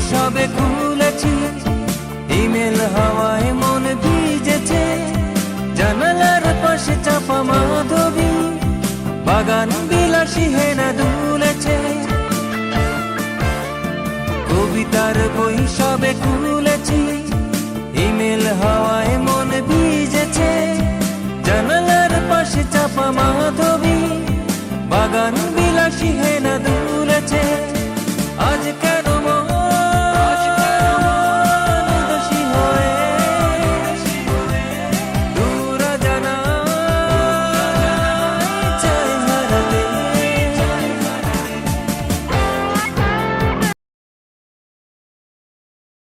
সবে খুলেছি, ইমেল হাওয়ায় মন ভিজেছে, জানালার পাশে চাপা মাধবী, বাগান বিলাসী হেনা দুলেছে। কবিতার বই সবে খুলেছি, ইমেল হাওয়ায় মন ভিজেছে, জানালার পাশে চাপা মাধবী, বাগান বিলাসী হেনা দুলেছে। আজ কেন